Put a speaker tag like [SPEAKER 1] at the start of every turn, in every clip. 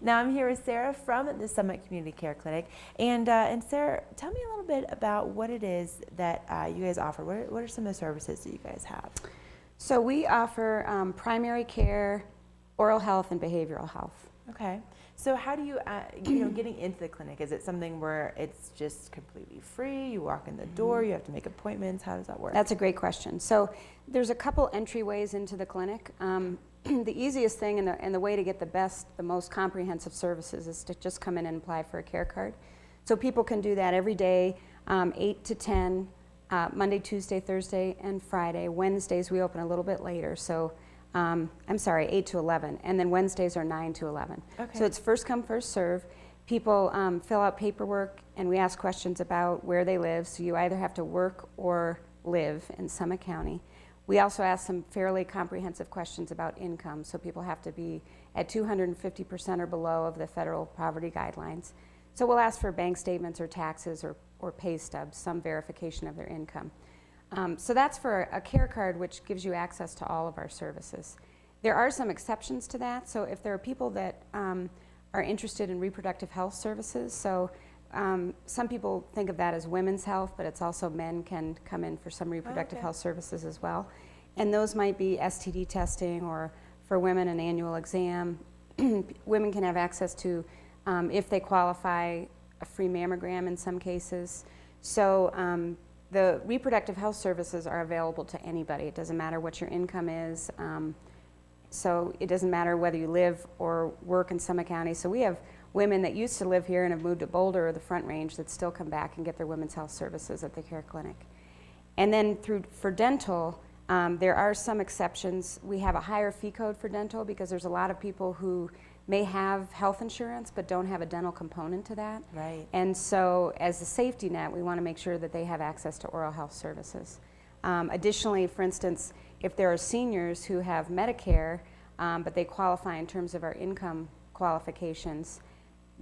[SPEAKER 1] Now I'm here with Sarah from the Summit Community Care Clinic. And Sarah, tell me a little bit about what it is that you guys offer. What are some of the services that you guys have?
[SPEAKER 2] So we offer primary care, oral health, and behavioral health.
[SPEAKER 1] Okay. So how do you, getting into the clinic, is it something where it's just completely free? You walk in the door, you have to make appointments? How does that work?
[SPEAKER 2] That's a great question. So there's a couple entryways into the clinic. The easiest thing and the way to get the most comprehensive services is to just come in and apply for a care card. So people can do that every day, 8 to 10, Monday, Tuesday, Thursday, and Friday. Wednesdays we open a little bit later, so I'm sorry, 8 to 11, and then Wednesdays are 9 to 11.
[SPEAKER 1] Okay.
[SPEAKER 2] So it's first come, first serve. People fill out paperwork, and we ask questions about where they live, so you either have to work or live in Summit County. We also ask some fairly comprehensive questions about income, so people have to be at 250% or below of the federal poverty guidelines. So we'll ask for bank statements or taxes or pay stubs, some verification of their income. So that's for a care card, which gives you access to all of our services. There are some exceptions to that. So if there are people that are interested in reproductive health services, so some people think of that as women's health, but it's also men can come in for some reproductive health services as well. And those might be STD testing, or for women an annual exam. Women can have access to, if they qualify, a free mammogram in some cases. So the reproductive health services are available to anybody. It doesn't matter what your income is. So it doesn't matter whether you live or work in Summit County. So we have women that used to live here and have moved to Boulder or the Front Range that still come back and get their women's health services at the care clinic. And then for dental, there are some exceptions. We have a higher fee code for dental because there's a lot of people who may have health insurance but don't have a dental component to that.
[SPEAKER 1] Right.
[SPEAKER 2] And so as a safety net, we want to make sure that they have access to oral health services. Additionally, for instance, if there are seniors who have Medicare, but they qualify in terms of our income qualifications,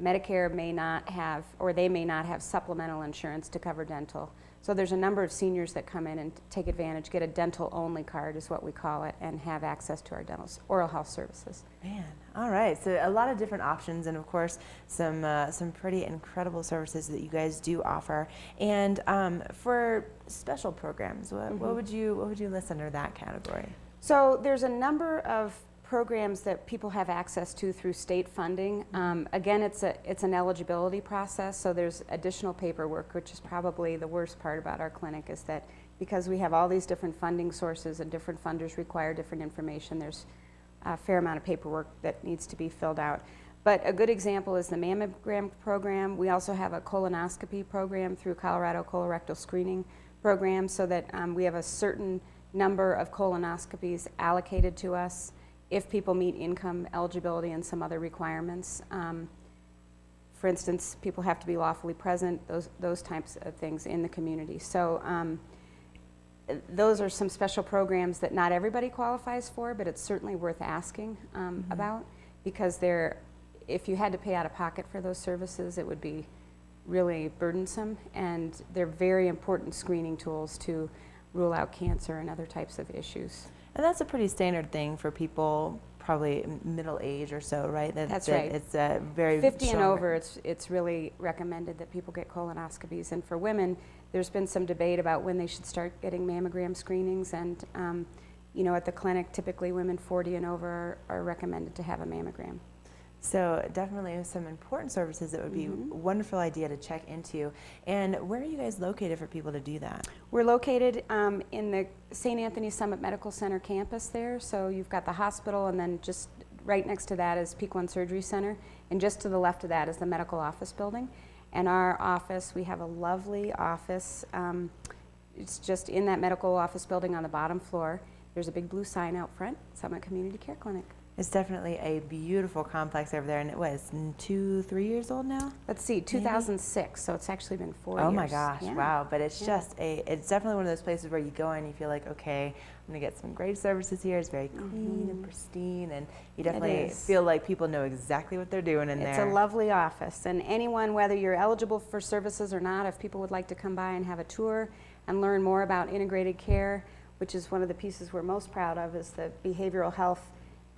[SPEAKER 2] Medicare may not have, or they may not have supplemental insurance to cover dental. So there's a number of seniors that come in and take advantage, get a dental-only card is what we call it, and have access to our oral health services.
[SPEAKER 1] Man, all right. So a lot of different options, and of course, some pretty incredible services that you guys do offer. And for special programs, what would you list under that category?
[SPEAKER 2] So there's a number of programs that people have access to through state funding. Again, it's an eligibility process, so there's additional paperwork, which is probably the worst part about our clinic, is that because we have all these different funding sources and different funders require different information, there's a fair amount of paperwork that needs to be filled out. But a good example is the mammogram program. We also have a colonoscopy program through Colorado Colorectal Screening Program, so that we have a certain number of colonoscopies allocated to us if people meet income eligibility and some other requirements. For instance, people have to be lawfully present, those types of things in the community. So those are some special programs that not everybody qualifies for, but it's certainly worth asking about, because if you had to pay out of pocket for those services, it would be really burdensome, and they're very important screening tools to rule out cancer and other types of issues.
[SPEAKER 1] And that's a pretty standard thing for people, probably middle age or so, right?
[SPEAKER 2] That's right.
[SPEAKER 1] It's a very
[SPEAKER 2] 50 and over, it's really recommended that people get colonoscopies. And for women, there's been some debate about when they should start getting mammogram screenings. And at the clinic, typically women 40 and over are recommended to have a mammogram.
[SPEAKER 1] So definitely some important services that would be a wonderful idea to check into. And where are you guys located for people to do that?
[SPEAKER 2] We're located in the St. Anthony Summit Medical Center campus there. So you've got the hospital, and then just right next to that is Peak One Surgery Center. And just to the left of that is the medical office building. And our office, we have a lovely office. It's just in that medical office building on the bottom floor. There's a big blue sign out front, Summit Community Care Clinic.
[SPEAKER 1] It's definitely a beautiful complex over there, and it was 2-3 years old now?
[SPEAKER 2] Let's see, 2006, so it's actually been 4 years.
[SPEAKER 1] Oh my gosh,
[SPEAKER 2] yeah.
[SPEAKER 1] Wow. But it's it's definitely one of those places where you go and you feel like, okay, I'm gonna get some great services here. It's very clean and pristine, and you definitely feel like people know exactly what they're doing in there.
[SPEAKER 2] It's a lovely office, and anyone, whether you're eligible for services or not, if people would like to come by and have a tour and learn more about integrated care, which is one of the pieces we're most proud of, is the behavioral health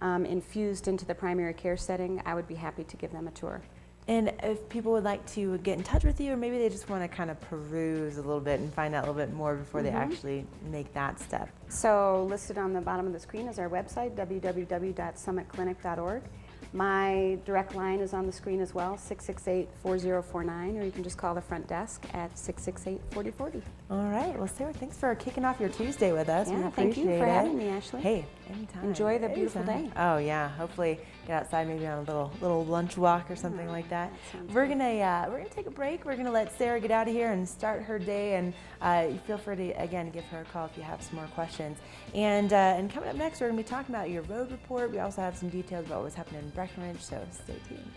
[SPEAKER 2] infused into the primary care setting, I would be happy to give them a tour.
[SPEAKER 1] And if people would like to get in touch with you, or maybe they just want to kind of peruse a little bit and find out a little bit more before they actually make that step.
[SPEAKER 2] So listed on the bottom of the screen is our website, www.summitclinic.org. My direct line is on the screen as well, 668-4049, or you can just call the front desk at 668-4040.
[SPEAKER 1] All right. Well, Sarah, thanks for kicking off your Tuesday with us. We
[SPEAKER 2] Yeah, thank you
[SPEAKER 1] appreciate
[SPEAKER 2] for
[SPEAKER 1] it.
[SPEAKER 2] having me, Ashley.
[SPEAKER 1] Hey, anytime.
[SPEAKER 2] Enjoy the beautiful
[SPEAKER 1] Anytime.
[SPEAKER 2] day.
[SPEAKER 1] Oh yeah. Hopefully get outside, maybe on a little lunch walk or something like that.
[SPEAKER 2] sounds
[SPEAKER 1] We're
[SPEAKER 2] good.
[SPEAKER 1] gonna take a break. We're gonna let Sarah get out of here and start her day. And feel free to again give her a call if you have some more questions. And coming up next, we're gonna be talking about your road report. We also have some details about what's happening in Breckenridge. So stay tuned.